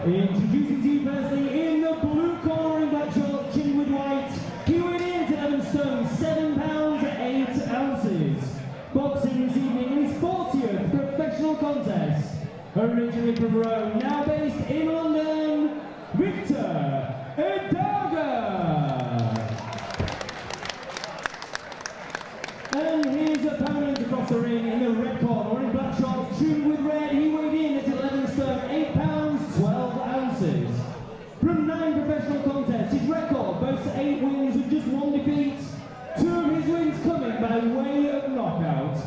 Introducing to you firstly in the blue corner in black shorts, chin with white. He weighed in at 11 stone, 7 pounds 8 ounces. Boxing this evening in his 40th professional contest. Originally from Rome, now based in London, Victor Edagha. And his opponent across the ring in the red corner, in black shorts, trimmed with red, he weighed in at 11 stone, 8 pounds 12 ounces. From 9 professional contests, his record boasts 8 wins with just 1 defeat. 2 of his wins coming by way of knockout.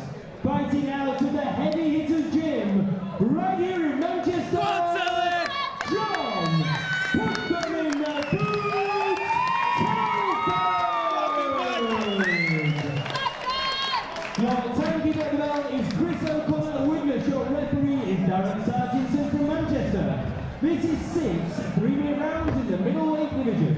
Fighting out of the Heavy Hitters Gym, right here in Manchester, John, put them in the boots, Telford! Your timekeeper at the bell is Chris O'Connor. Witness, your referee is Darren Sargentson from Manchester. This is 6 3-minute rounds in the middleweight division.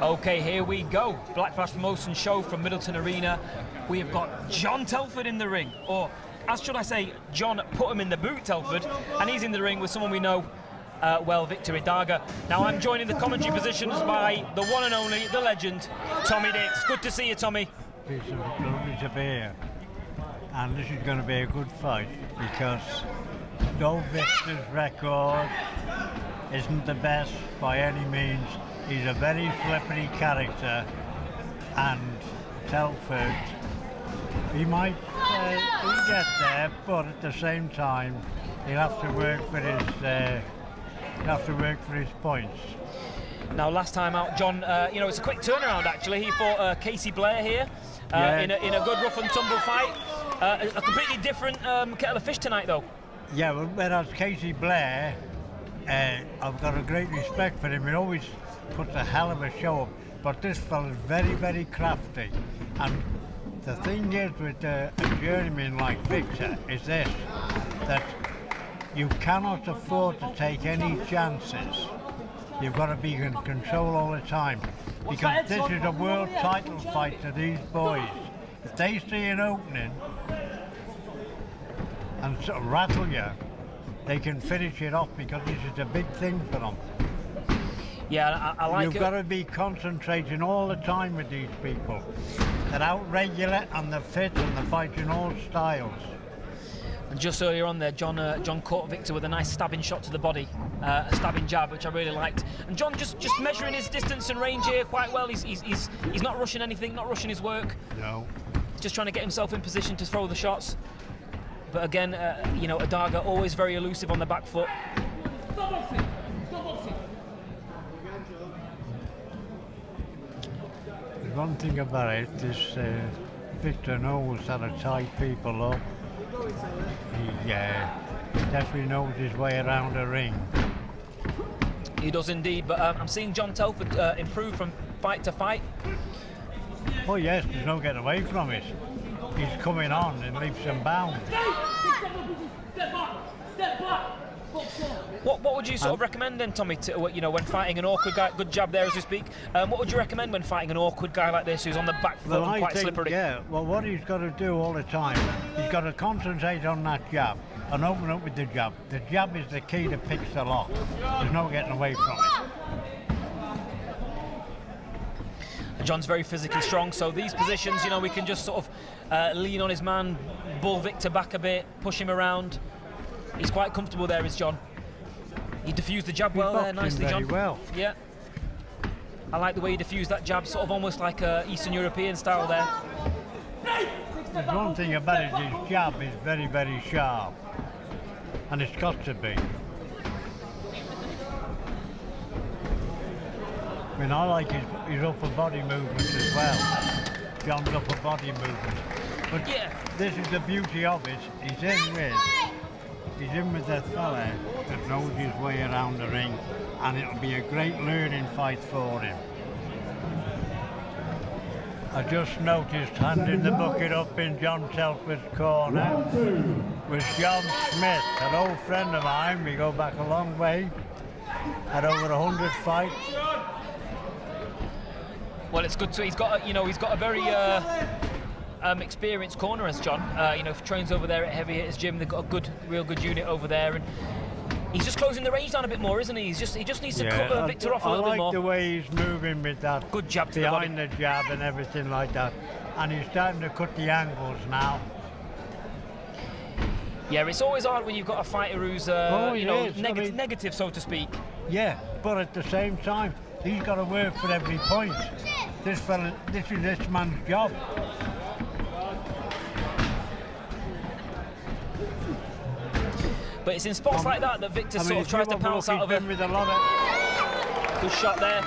Okay, here we go. Black Flash Promotion show from Middleton Arena. We have got John Telford in the ring, or as should I say, John put him in the boot, Telford, and he's in the ring with someone we know well, Victor Edagha. Now I'm joining the commentary positions by the one and only, the legend, Tommy Dix. Good to see you, Tommy. It's lovely to be here, and this is going to be a good fight because though Victor's record isn't the best by any means, he's a very slippery character, and Telford, he might he'll get there, but at the same time he'll have to work for his points. Now, last time out, John, you know, it's a quick turnaround actually. He fought Casey Blair here in a good rough and tumble fight. A completely different kettle of fish tonight, though. Yeah, well, whereas Casey Blair, I've got a great respect for him. He always puts a hell of a show up, but this fella's very, very crafty. And the thing is with a journeyman like Victor is this, that you cannot afford to take any chances. You've got to be in control all the time, because this is a world title fight to these boys. If they see an opening and sort of rattle you, they can finish it off, because this is a big thing for them. Yeah, I like it. You've got to be concentrating all the time with these people. They're out regular and they're fit and they're fighting all styles. And just earlier on there, John caught Victor with a nice stabbing shot to the body, a stabbing jab, which I really liked. And John just measuring his distance and range here quite well. He's not rushing anything, not rushing his work. No. Just trying to get himself in position to throw the shots. But again, you know, Edagha always very elusive on the back foot. Stop boxing! Stop boxing! There's one thing about it, this Victor knows how to tie people up. He definitely knows his way around the ring. He does indeed, but I'm seeing John Telford improve from fight to fight. Oh yes, there's no getting away from it. He's coming on in leaps and bounds. Step back! Step back! What would you sort of recommend then, Tommy, to, you know, when fighting an awkward guy? Good jab there as we speak. What would you recommend when fighting an awkward guy like this who's on the back foot and quite slippery? Yeah, well, what he's got to do all the time, he's got to concentrate on that jab and open up with the jab. The jab is the key that picks the lock. There's no getting away from it. John's very physically strong, so these positions, you know, we can just sort of lean on his man, bull Victor back a bit, push him around. He's quite comfortable there, is John. He diffused the jab well there, nicely, John. Very well. Yeah. I like the way he diffused that jab, sort of almost like Eastern European style there. There's one thing about it, his jab is very, very sharp. And it's got to be. I mean, I like his upper body movements as well. John's upper body movements. But yeah, this is the beauty of it. He's in with that fella that knows his way around the ring, and it'll be a great learning fight for him. I just noticed handing the bucket up in John Telford's corner was John Smith, an old friend of mine. We go back a long way, had over 100 fights. Well, it's good to. He's got a very experienced corners, John. You know, trains over there at Heavy Hitters Gym. They've got a real good unit over there, and he's just closing the range down a bit more, isn't he? He just needs to cut Victor off a little bit more. I like the way he's moving with that good jab to behind the jab and everything like that, and he's starting to cut the angles now. Yeah, it's always hard when you've got a fighter who's negative, so to speak. Yeah, but at the same time, he's got to work for every point. This is this man's job. But it's in spots like that that Victor sort of tries to pounce out of him. With a lot of good shot there.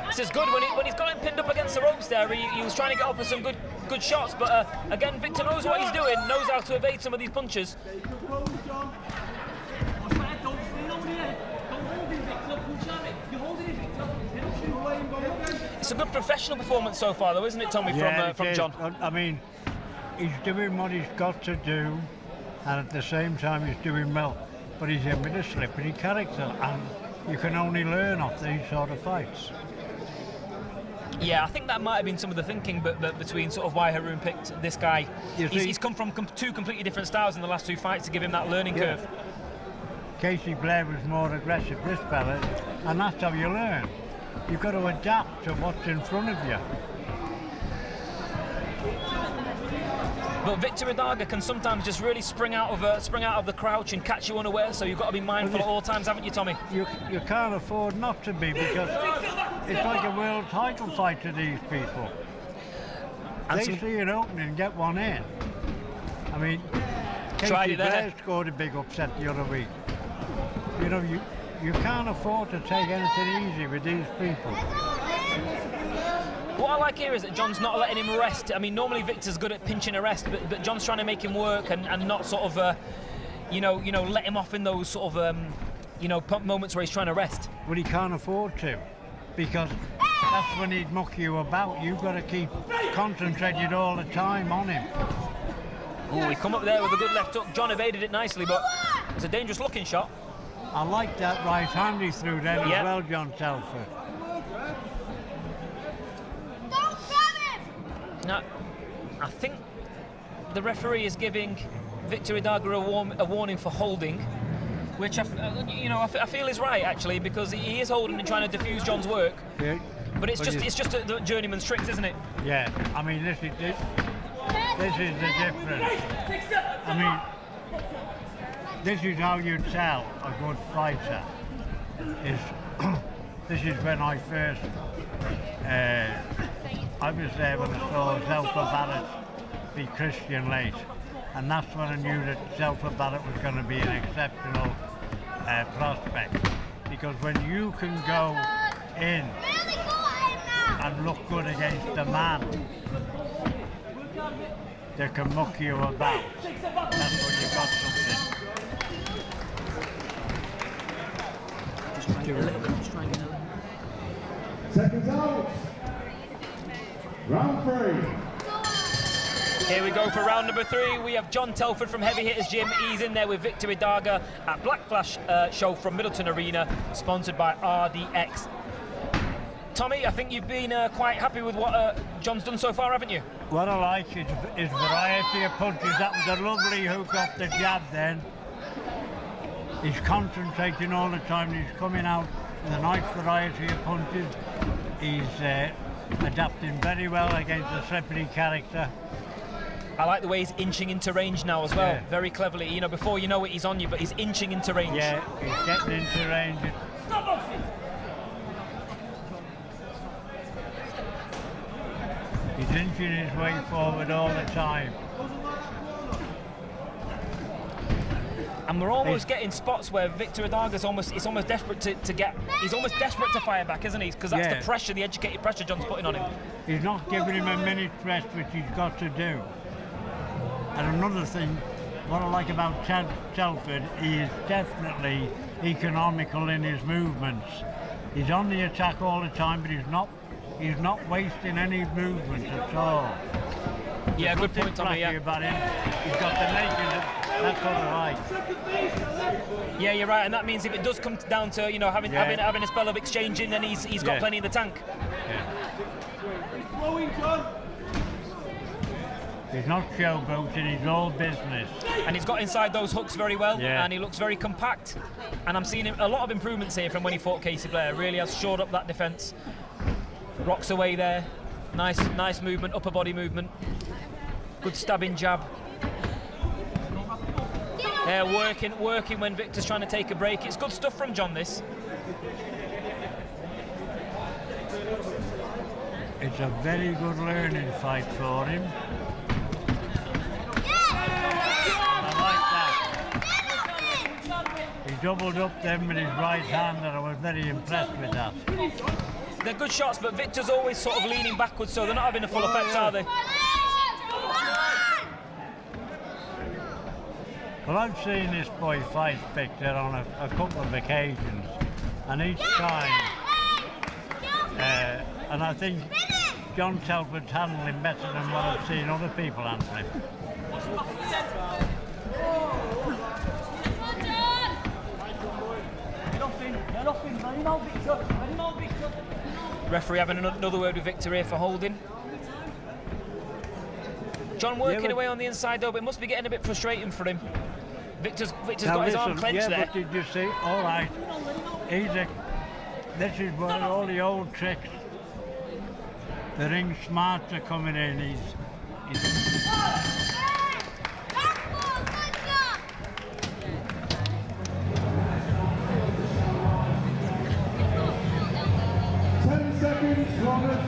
This is good when he's got him pinned up against the ropes there. He was trying to get off with some good shots, but again, Victor knows what he's doing, knows how to evade some of these punches. It's a good professional performance so far, though, isn't it, Tommy, from John? I mean, he's doing what he's got to do, and at the same time he's doing well. But he's in with a slippery character, and you can only learn off these sort of fights. Yeah, I think that might have been some of the thinking but between sort of why Haroon picked this guy. He's come from two completely different styles in the last two fights to give him that learning curve. Casey Blair was more aggressive, this fella, and that's how you learn. You've got to adapt to what's in front of you. But Victor Edagha can sometimes just really spring out of the crouch and catch you unaware, so you've got to be mindful at all times, haven't you, Tommy? You can't afford not to be, because it's like a world title fight to these people. And they see an opening and get one in. I mean, Casey Blair scored a big upset the other week. You know, you can't afford to take anything easy with these people. What I like here is that John's not letting him rest. I mean, normally Victor's good at pinching a rest, but John's trying to make him work and not sort of, let him off in those sort of, moments where he's trying to rest. Well, he can't afford to, because that's when he'd muck you about. You've got to keep concentrated all the time on him. Oh, he come up there with a good left hook. John evaded it nicely, but it's a dangerous looking shot. I like that right hand he threw then as well, John Telford. Now, I think the referee is giving Victor Edagha a warning for holding, which I feel is right actually, because he is holding and trying to diffuse John's work. Yeah. But it's just the journeyman's tricks, isn't it? Yeah. I mean, this is the difference. I mean, this is how you tell a good fighter. This is when I first. I was there when I saw Zelfa Barrett beat Christian late, and that's when I knew that Zelfa Barrett was going to be an exceptional prospect, because when you can go in and look good against a man that can muck you about, that's when you've got something. Just try and get a little bit. Just try and get a little. Seconds out. Round 3. Here we go for round number 3. We have John Telford from Heavy Hitters Gym. He's in there with Victor Edagha at Black Flash show from Middleton Arena, sponsored by RDX. Tommy, I think you've been quite happy with what John's done so far, haven't you? What I like is his variety of punches. That was a lovely hook off the jab then. He's concentrating all the time. He's coming out with a nice variety of punches. He's adapting very well against a slippery character. I like the way he's inching into range now as well, very cleverly. You know, before you know it, he's on you, but he's inching into range. Yeah, he's getting into range. He's inching his way forward all the time. And we're almost getting spots where Victor Edagha's almost desperate to get. He's almost desperate to fire back, isn't he? Because that's the pressure, the educated pressure John's putting on him. He's not giving him a minute's rest, which he's got to do. And another thing, what I like about Telford, he is definitely economical in his movements. He's on the attack all the time, but he's not wasting any movement at all. Yeah, good point, Tommy. Yeah. About him. He's got the naked. That's what I like. Yeah, you're right, and that means if it does come down to having a spell of exchanging, then he's got plenty in the tank. Yeah. flowing, John. He's not showboating, he's all business. And he's got inside those hooks very well, Yeah. and he looks very compact. And I'm seeing a lot of improvements here from when he fought Casey Blair. Really has shored up that defence. Rocks away there. Nice movement, upper body movement. Good stabbing jab. Yeah, working when Victor's trying to take a break. It's good stuff from John, this. It's a very good learning fight for him. He doubled up them with his right hand, and I was very impressed with that. They're good shots, but Victor's always sort of leaning backwards, so they're not having a full effect, are they? Well, I've seen this boy fight Victor on a couple of occasions, and each time, and I think John Telford's handling him better than what I've seen other people handle him. Referee having another word with Victor here for holding. John working away on the inside though, but it must be getting a bit frustrating for him. Victor's got his arm clenched there. But did you see? All right, this is where all the old tricks, the ring smarts are coming in. He's 10 seconds, Robert.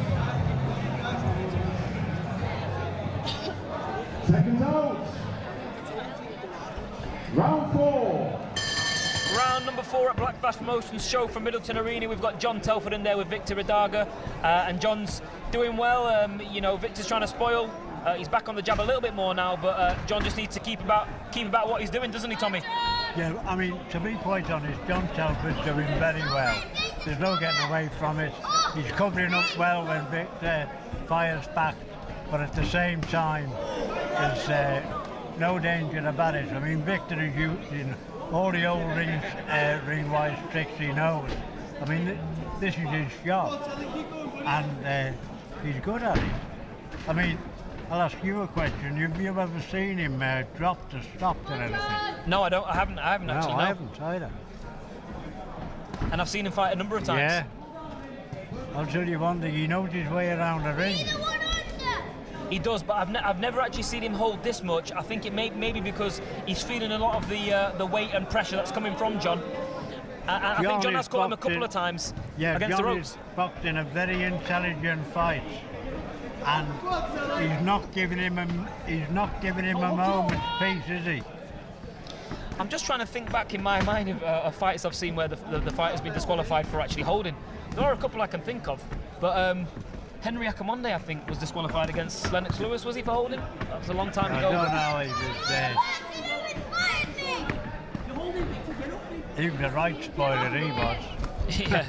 Seconds out. Round 4. Round number 4 at Black Flash Promotions show from Middleton Arena. We've got John Telford in there with Victor Edagha, and John's doing well. You know, Victor's trying to spoil. He's back on the jab a little bit more now, but John just needs to keep about what he's doing, doesn't he, Tommy? Yeah, I mean, to be quite honest, John Telford's doing very well. There's no getting away from it. He's covering up well when Victor fires back, but at the same time, there's no danger about it. I mean, Victor is using all the old ring-wise tricks he knows. I mean, this is his job, and he's good at it. I mean, I'll ask you a question. Have you ever seen him dropped or stopped or anything? No, I haven't actually. No, I haven't either. And I've seen him fight a number of times. Yeah. I'll tell you one thing, he knows his way around the ring. He does, but I've never actually seen him hold this much. I think it maybe because he's feeling a lot of the weight and pressure that's coming from John. I think John has caught him a couple of times against the ropes. John is boxed in a very intelligent fight, and he's not giving him a moment's peace, is he? I'm just trying to think back in my mind of fights I've seen where the fighter's been disqualified for actually holding. There are a couple I can think of, but Henry Akamonde, I think, was disqualified against Lennox Lewis. Was he for holding? That was a long time ago. I don't know, he was there. He was a right spoiler, he was. Yeah.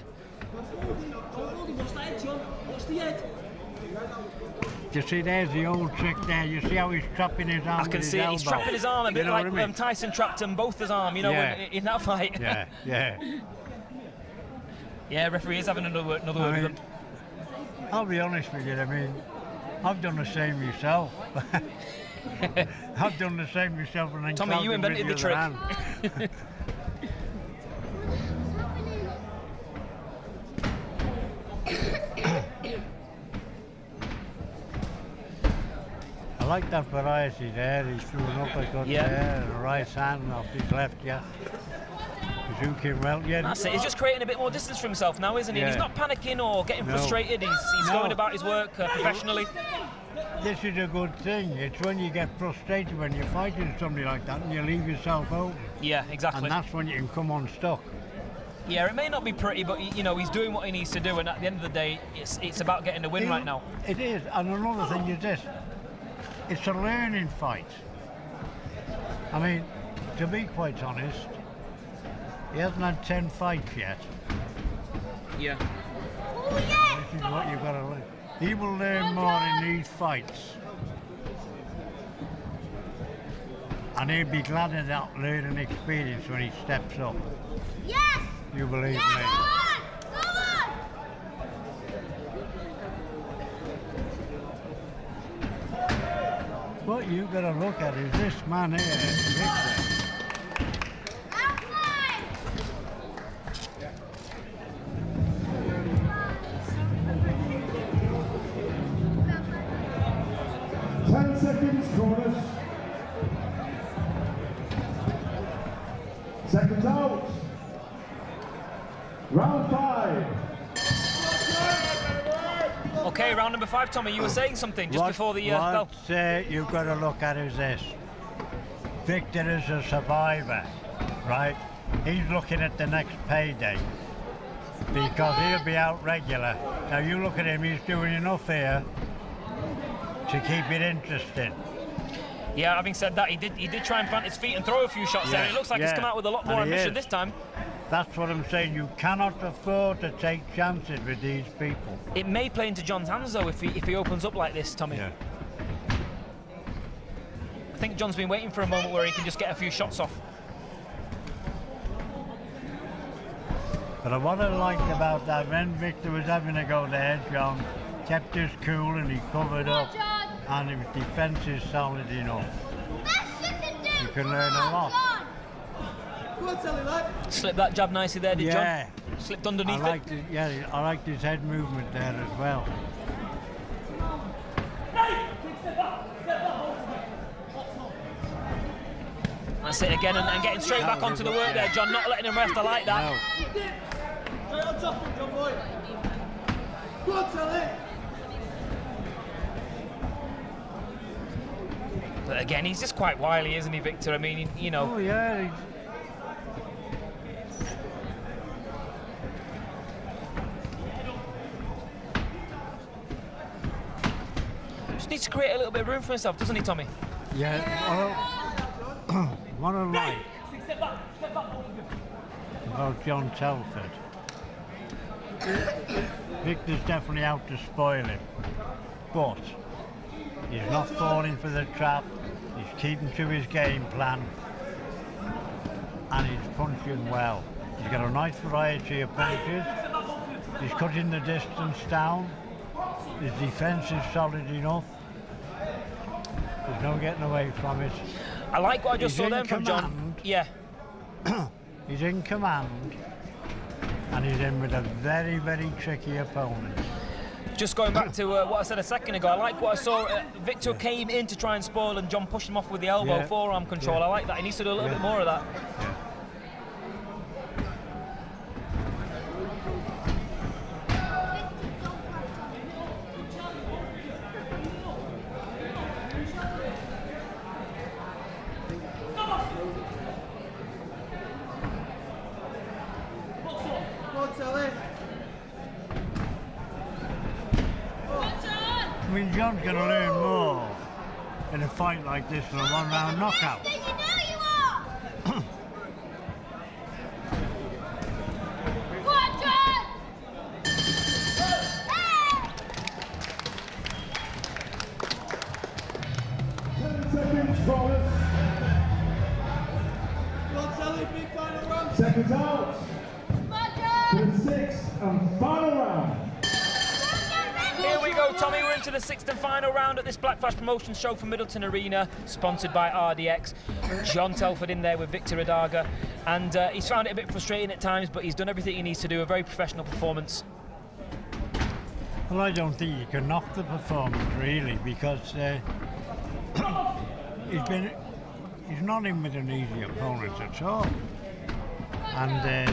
You see, there's the old trick there. You see how he's trapping his arm. I can with see his it. He's elbow? trapping his arm a bit You know like what I mean? Tyson trapped him both his arm, you know, Yeah. in that fight. Yeah, yeah. Yeah, referee is having another word with him. I'll be honest with you, I mean, I've done the same myself. I've done the same myself. And Tommy, you invented the trick. I like that variety there. He's throwing up a good there, and a right hand off his left, yeah. He's hooking well, yeah. That's it. He's just creating a bit more distance for himself now, isn't he? And he's not panicking or getting frustrated. He's going about his work professionally. This is a good thing. It's when you get frustrated when you're fighting somebody like that and you leave yourself open. Yeah, exactly. And that's when you can come unstuck. Yeah, it may not be pretty, but you know, he's doing what he needs to do, and at the end of the day, it's about getting a win right now. It is, and another thing is this. It's a learning fight. I mean, to be quite honest, he hasn't had 10 fights yet. Yeah. This is what you've got to learn. He will learn more in these fights. And he'll be glad of that learning experience when he steps up. Yes! You believe me? Go on! Go on! what you've got to look at is this man here, Victor. 10 seconds, corners. Seconds out. Round 5. Okay, round number 5, Tommy, you were saying something just before the bell. What you've got to look at is this. Victor is a survivor, right? He's looking at the next payday because he'll be out regular. Now you look at him, he's doing enough here to keep it interesting. Yeah, having said that, he did try and plant his feet and throw a few shots there. It looks like he's come out with a lot more ambition this time. That's what I'm saying. You cannot afford to take chances with these people. It may play into John's hands though if he opens up like this, Tommy. Yeah. I think John's been waiting for a moment where he can just get a few shots off. But what I liked about that, when Victor was having a go there, John kept his cool and he covered up, and his defence is solid enough. You can learn a lot. Slipped that jab nicely there, did John? Slipped underneath I liked his head movement there as well. That's it again, and getting straight back onto the work there, John, not letting him rest. I like that. But again, he's just quite wily, isn't he, Victor? I mean, you know. Oh, yeah. Just needs to create a little bit of room for himself, doesn't he, Tommy? Yeah. What I like about John Telford, Victor's definitely out to spoil him, but he's not falling for the trap. He's keeping to his game plan, and he's punching well. He's got a nice variety of punches. He's cutting the distance down. His defence is solid enough. There's no getting away from it. I like what I just saw then from John. Yeah. He's in command, and he's in with a very, very tricky opponent. Just going back to what I said a second ago, I like what I saw. Victor came in to try and spoil, and John pushed him off with the elbow, forearm control. I like that. He needs to do a little bit more of that. I mean, John's going to learn more in a fight like this than a one-round knockout. You know you are! Go on, John! 10 seconds, corners. Seconds out. To the 6th and final round. Here we go, Tommy. We're into the 6th and final round at this Black Flash Promotions show from Middleton Arena, sponsored by RDX. John Telford in there with Victor Edagha, and he's found it a bit frustrating at times, but he's done everything he needs to do. A very professional performance. Well, I don't think you can knock the performance really, because he's not in with an easy opponent at all, and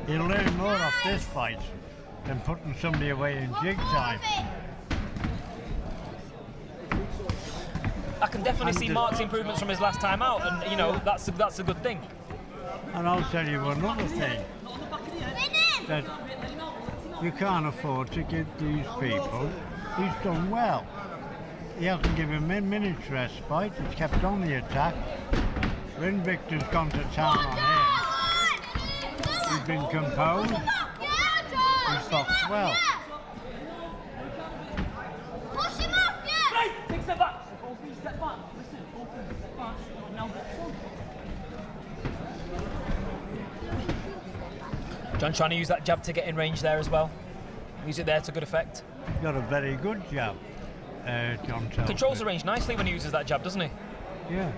he'll learn more off this fight than putting somebody away in jig time. I can definitely see marked improvements from his last time out, and you know that's a good thing. And I'll tell you another thing, that you can't afford to give these people. He's done well. He hasn't given him a minute's respite. He's kept on the attack. When Victor's gone to town on him, he's been composed. He's boxed well. Push him off, yeah! Take a step back. All three step back. Listen, all three step back. Now box on. John trying to use that jab to get in range there as well. Use it there to good effect. Got a very good jab. John Telford. Controls the range nicely when he uses that jab, doesn't he? Yeah.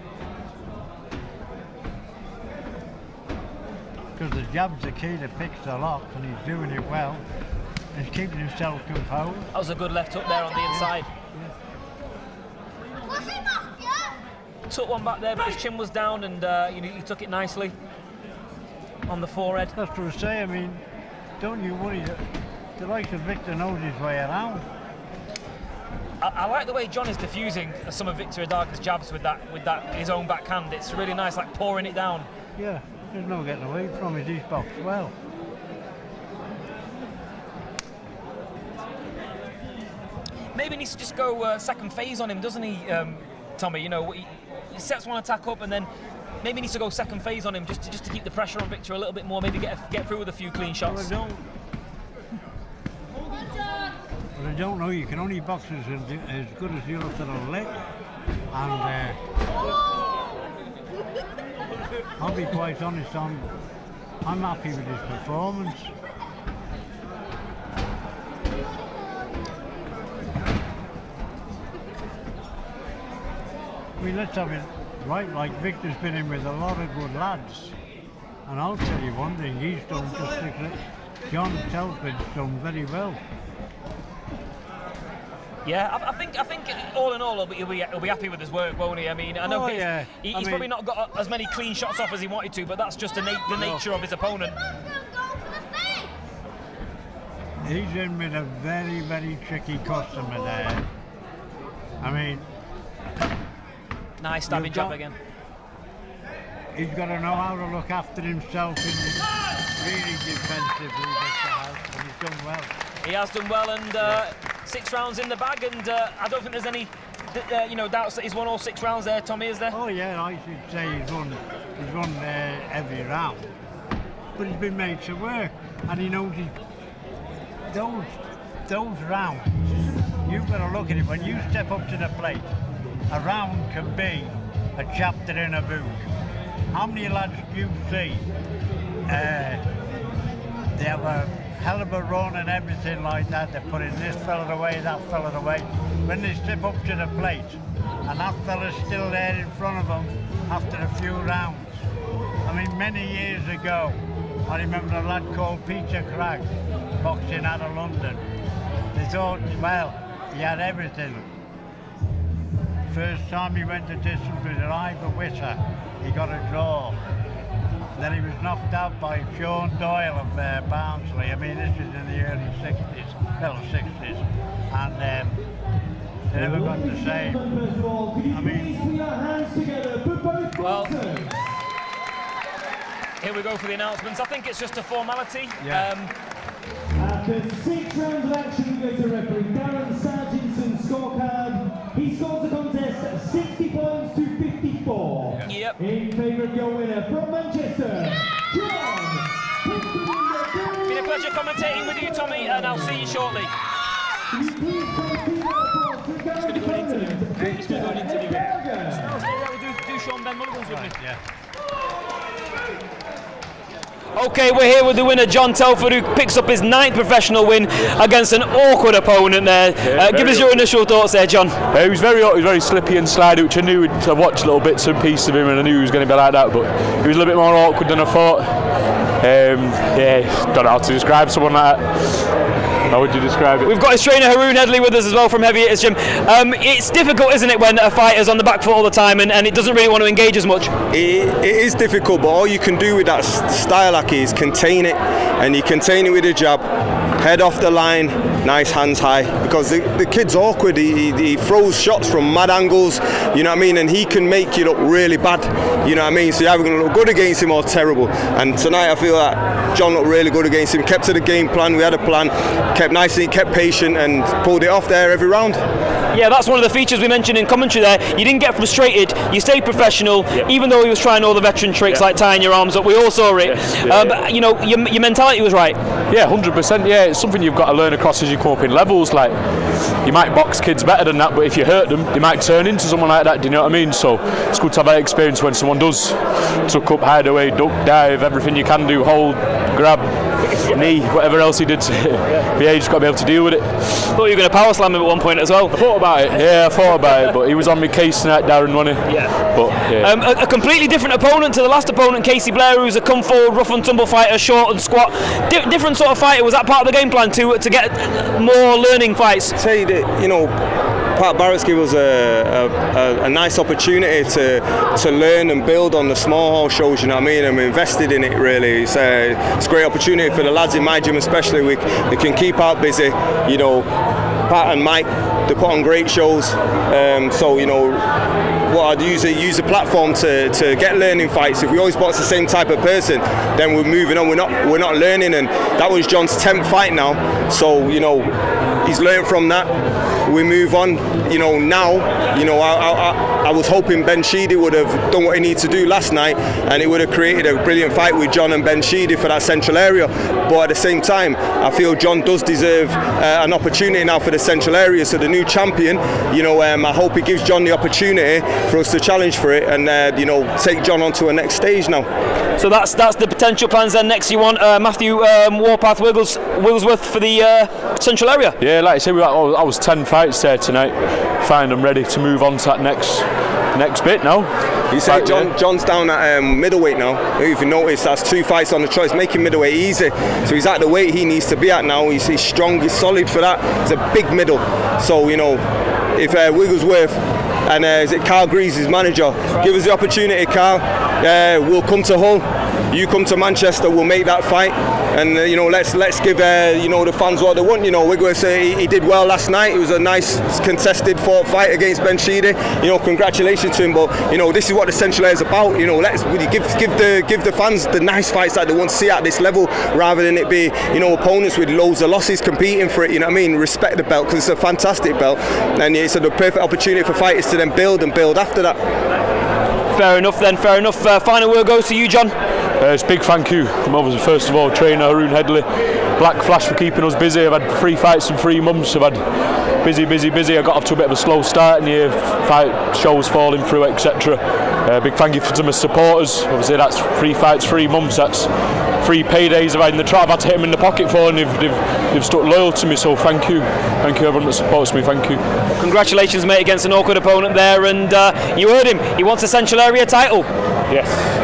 Because the jab's the key that picks the lock, and he's doing it well. He's keeping himself composed. That was a good left hook there on the inside. Push him off, yeah? Took one back there, but his chin was down, and he took it nicely on the forehead. That's what I say. I mean, don't you worry. The likes of Victor knows his way around. I like the way John is diffusing some of Victor Edagha's jabs with that his own backhand. It's really nice, like pouring it down. Yeah, there's no getting away from it. He's boxed well. Maybe he needs to just go second phase on him, doesn't he, Tommy? You know, he sets one attack up and then maybe he needs to go second phase on him just to keep the pressure on Victor a little bit more. Maybe get through with a few clean shots. Well, I don't know. You can only box as good as the other that'll let you. And I'll be quite honest. I'm happy with his performance. I mean, let's have it right. Like Victor's been in with a lot of good lads, and I'll tell you one thing: he's done just like John Telford's done very well. Yeah, I think all in all he'll be happy with his work, won't he? I mean, I know he's probably not got as many clean shots off as he wanted to, but that's just the nature of his opponent. He's in with a very, very tricky customer there. I mean, nice stabbing jab again. He's got to know how to look after himself in really defensively, and he's done well. He has done well, and 6 rounds in the bag, and I don't think there's any doubts that he's won all 6 rounds there, Tommy, is there? Oh yeah, I should say he's won every round, but he's been made to work, and he knows those rounds. You've got to look at it when you step up to the plate. A round can be a chapter in a book. How many lads do you see? They have a hell of a run and everything like that. They're putting this fella away, that fella away. When they step up to the plate, and that fella's still there in front of them after a few rounds. I mean, many years ago, I remember a lad called Peter Cragg boxing out of London. They thought, well, he had everything. First time he went to distance with Ivor Witter, he got a draw. Then he was knocked out by Sean Doyle of Barnsley. I mean, this is in the early 60s, and they never got the same. I mean, well, here we go for the announcements. I think it's just a formality. Yeah. After 6 rounds of action, we go to referee Darren Sargenson's scorecard. He scores the contest 60 points to 54. Yep. In favour of your winner from Manchester, John Telford. Been a pleasure commentating with you, Tommy, and I'll see you shortly. Can you please come to the opponent, Victor Edagha. We'll do Sean Ben Mulligan's with me. yeah. Okay, we're here with the winner, John Telford, who picks up his 9th professional win against an awkward opponent there. Give us your initial thoughts there, John. He was very slippy and slidey, which I knew. I watched little bits and pieces of him, and I knew he was going to be like that. But he was a little bit more awkward than I thought. Don't know how to describe someone like that. How would you describe it? We've got his trainer Haroon Headley with us as well from Heavy Hitters Gym. It's difficult, isn't it, when a fighter's on the back foot all the time and it doesn't really want to engage as much? It is difficult, but all you can do with that style, Aki, is contain it, and you contain it with a jab, head off the line, nice hands high, because the kid's awkward. He throws shots from mad angles, you know what I mean, and he can make you look really bad, you know what I mean, so you're either going to look good against him or terrible. And tonight I feel that John looked really good against him, kept to the game plan. We had a plan, kept nicely, kept patient, and pulled it off there every round. Yeah, that's one of the features we mentioned in commentary there. You didn't get frustrated, you stayed professional, even though he was trying all the veteran tricks like tying your arms up. We all saw it. But you know, your mentality was right. Yeah, 100%. Yeah, it's something you've got to learn across as you come up in levels. Like, you might box kids better than that, but if you hurt them, they might turn into someone like that. Do you know what I mean? So it's good to have that experience when someone does tuck up, hide away, duck, dive, everything you can do, hold, grab. knee, whatever else he did. But yeah, you just got to be able to deal with it. Thought you were going to power slam him at one point as well. I thought about it, but he was on my case tonight, Darren, wasn't he? Yeah. But yeah. A completely different opponent to the last opponent, Casey Blair, who's a come forward, rough and tumble fighter, short and squat. Different sort of fighter. Was that part of the game plan to get more learning fights? Say that, you know, Pat Barrett's given us a nice opportunity to learn and build on the small hall shows, you know what I mean? I'm invested in it really. It's a great opportunity for the lads in my gym especially. They can keep out busy, you know. Pat and Mike, they put on great shows, so you know what I'd use the platform to get learning fights. If we always box the same type of person, then we're moving on, we're not learning, and that was John's 10th fight now, so you know he's learned from that. We move on, you know. Now, you know, I was hoping Ben Sheedy would have done what he needed to do last night, and it would have created a brilliant fight with John and Ben Sheedy for that central area. But at the same time, I feel John does deserve an opportunity now for the central area. So the new champion, you know, I hope he gives John the opportunity for us to challenge for it, and you know, take John onto a next stage now. So that's the potential plans then. Next you want Matthew Warpath Wigglesworth for the central area. Yeah, like I said, I was 10 fights there tonight. Find I'm ready to move on to that next bit now. You say John's down at middleweight now. If you notice, that's 2 fights on the choice, making middleweight easy. So he's at the weight he needs to be at now. He's strong, he's solid for that. He's a big middle. So you know, if Wigglesworth and is it Carl Greaves, his manager, give us the opportunity, Carl. We'll come to Hull, you come to Manchester, we'll make that fight, and you know, let's give you know, the fans what they want. You know, Wigglesworth, he did well last night. It was a nice contested fought fight against Ben Sheedy. You know, congratulations to him. But you know, this is what the Central Air is about. You know, let's really give the fans the nice fights that they want to see at this level, rather than it be, you know, opponents with loads of losses competing for it. You know what I mean? Respect the belt, because it's a fantastic belt, and it's a perfect opportunity for fighters to then build after that. Fair enough then, fair enough. Final word goes to you, John. It's a big thank you from obviously first of all trainer Haroon Headley, Black Flash for keeping us busy. I've had 3 fights in 3 months. I've had busy. I got off to a bit of a slow start in the fight shows falling through, etc. Big thank you to my supporters. Obviously that's 3 fights, 3 months. That's 3 paydays I've had in the trap. I've had to hit them in the pocket for, and they've stuck loyal to me. So thank you everyone that supports me. Thank you. Congratulations, mate, against an awkward opponent there, and you heard him. He wants a Central Area title. Yes.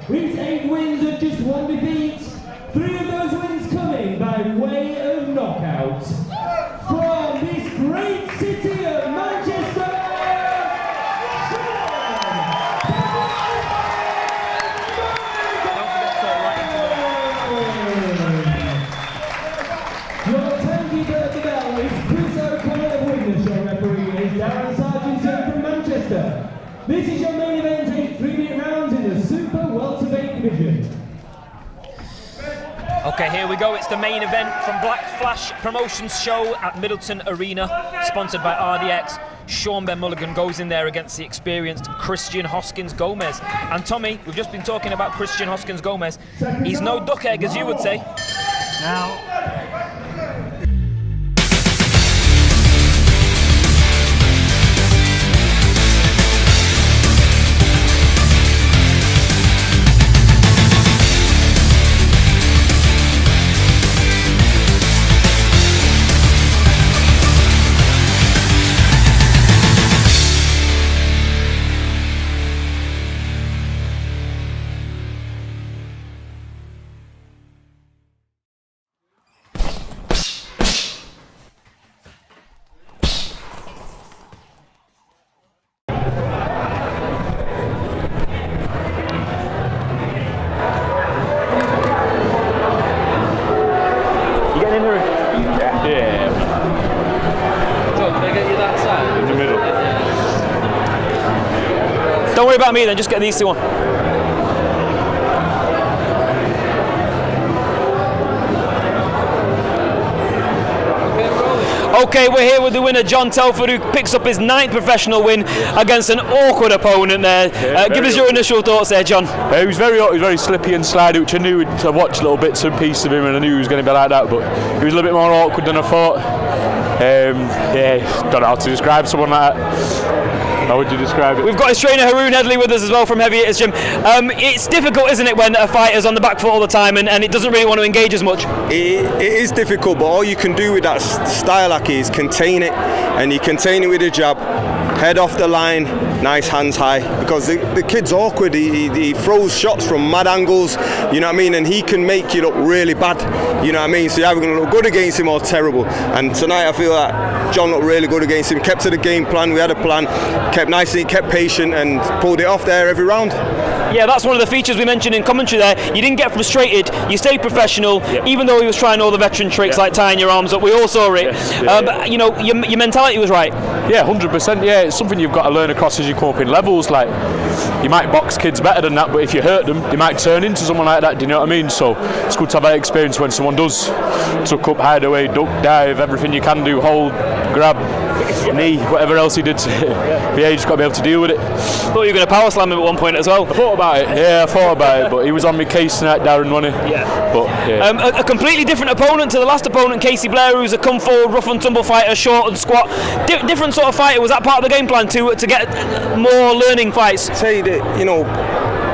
With 8 wins and just 1 defeat, 3 of those wins coming by way of knockout. From this great city of Manchester, your timekeeper at the bell is Chris O'Connor of Wigan. Your referee is Darren Sargent from Manchester. This is your main event, 8 3-minute rounds in the Super Welterweight division. Okay, here we go. It's the main event from Black Flash Promotions show at Middleton Arena, sponsored by RDX. Sean Ben Mulligan goes in there against the experienced Christian Hoskins Gomez. And Tommy, we've just been talking about Christian Hoskins Gomez. He's no duck egg, as you would say. Now, worry about me then, just get these two on. Okay, we're here with the winner, John Telford, who picks up his 9th professional win against an awkward opponent there. Give us your initial thoughts there, John. He was very slippy and slidey, which I knew to watch little bits and pieces of him, and I knew he was going to be like that, but he was a little bit more awkward than I thought. Don't know how to describe someone like that. How would you describe it? We've got his trainer Haroon Headley with us as well from Heavy Hitters Gym. It's difficult, isn't it, when a fighter's on the back foot all the time and it doesn't really want to engage as much? It is difficult, but all you can do with that style like is contain it, and you contain it with a jab, head off the line, nice hands high, because the kid's awkward. He throws shots from mad angles, you know what I mean, and he can make you look really bad, you know what I mean, so you're either going to look good against him or terrible. And tonight I feel like John looked really good against him, kept to the game plan, we had a plan, kept nicely, kept patient and pulled it off there every round. Yeah, that's one of the features we mentioned in commentary there. You didn't get frustrated, you stayed professional, even though he was trying all the veteran tricks like tying your arms up, we all saw it. But you know, your mentality was right. Yeah, 100%, yeah, it's something you've got to learn across as you come up in levels. Like, you might box kids better than that, but if you hurt them, you might turn into someone like that, do you know what I mean? So it's good to have that experience when someone does tuck up, hide away, duck, dive, everything you can do, hold, grab, knee, whatever else he did. But yeah, you just got to be able to deal with it. Thought you were going to power slam him at one point as well. I thought about it, but he was on my case tonight, Darren, wasn't he? Yeah. But, yeah. A completely different opponent to the last opponent, Casey Blair, who's a come forward, rough and tumble fighter, short and squat. Different sort of fighter. Was that part of the game plan to get more learning fights? Say that, you know,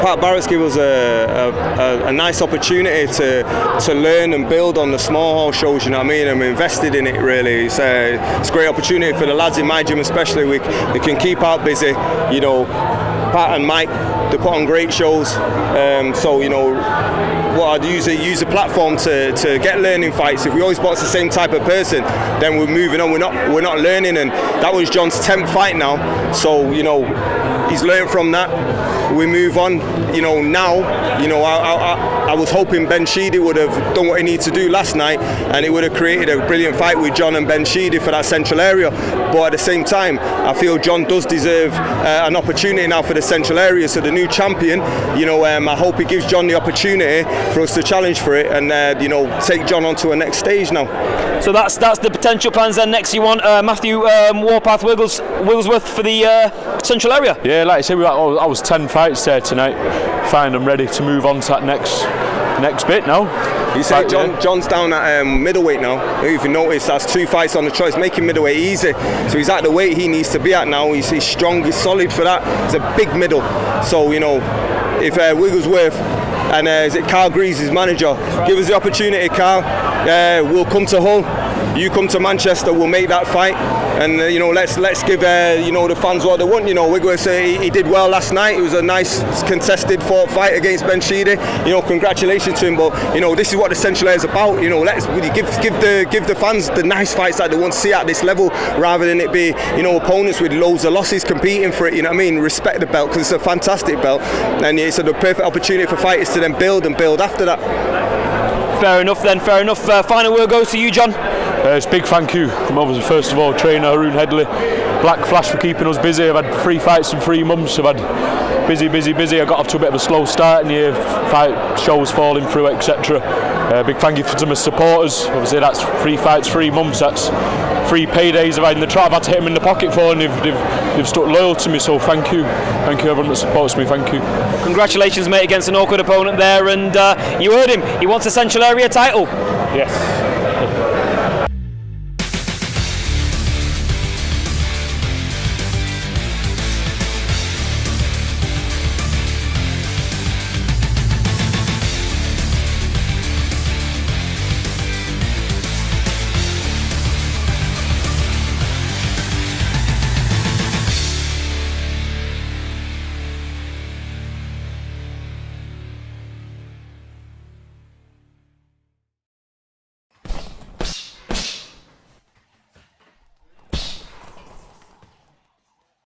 Pat Barrett's given us a nice opportunity to learn and build on the small hall shows, you know what I mean, and we're invested in it really. It's a great opportunity for the lads in my gym especially. They can keep out busy, you know. Pat and Mike, they put on great shows, so you know what I'd use the platform to get learning fights. If we always box the same type of person, then we're moving on, we're not learning, and that was John's 10th fight now, so you know he's learned from that. We move on, you know. Now, you know, I was hoping Ben Sheedy would have done what he needed to do last night, and it would have created a brilliant fight with John and Ben Sheedy for that central area. But at the same time, I feel John does deserve an opportunity now for the central area. So the new champion, you know, I hope he gives John the opportunity for us to challenge for it, and you know, take John onto a next stage now. So that's the potential plans then. Next you want Matthew Warpath Wigglesworth for the central area. Yeah, like I said, I was 10 fights there tonight. Find I'm ready to move on to that next bit now. You say John's down at middleweight now. If you notice, that's 2 fights on the choice, making middleweight easy. So he's at the weight he needs to be at now. He's strong, he's solid for that. He's a big middle. So you know, if Wigglesworth and is it Carl Greaves, his manager, give us the opportunity, Carl. We'll come to Hull, you come to Manchester, we'll make that fight, and you know, let's give you know, the fans what they want. You know, Wigglesworth, he did well last night. It was a nice contested fought fight against Ben Sheedy. You know, congratulations to him. But you know, this is what the Central Air is about. You know, let's really give the fans the nice fights that they want to see at this level, rather than it be, you know, opponents with loads of losses competing for it. You know what I mean? Respect the belt, because it's a fantastic belt, and it's the perfect opportunity for fighters to then build after that. Fair enough then, fair enough. Final word goes to you, John. It's a big thank you from obviously first of all trainer Haroon Headley, Black Flash for keeping us busy. I've had 3 fights in 3 months. I've had busy. I got off to a bit of a slow start in the fight shows falling through, etc. Big thank you to my supporters. Obviously that's 3 fights, 3 months. That's 3 paydays I've had in the trap. I've had to hit them in the pocket for, and they've stuck loyal to me. So thank you everyone that supports me. Thank you. Congratulations, mate, against an awkward opponent there. And you heard him. He wants a Central Area title. Yes.